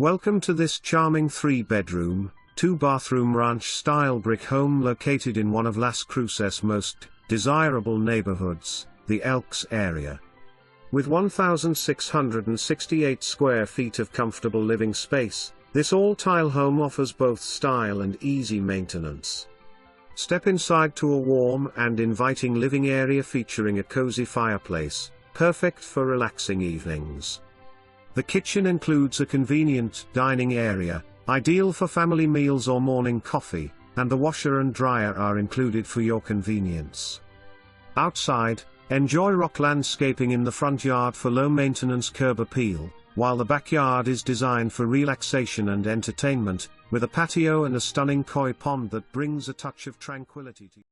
Welcome to this charming 3-bedroom, 2-bathroom ranch-style brick home located in one of Las Cruces' most desirable neighborhoods, the Elks area. With 1,668 square feet of comfortable living space, this all-tile home offers both style and easy maintenance. Step inside to a warm and inviting living area featuring a cozy fireplace, perfect for relaxing evenings. The kitchen includes a convenient dining area, ideal for family meals or morning coffee, and the washer and dryer are included for your convenience. Outside, enjoy rock landscaping in the front yard for low-maintenance curb appeal, while the backyard is designed for relaxation and entertainment, with a patio and a stunning koi pond that brings a touch of tranquility to you.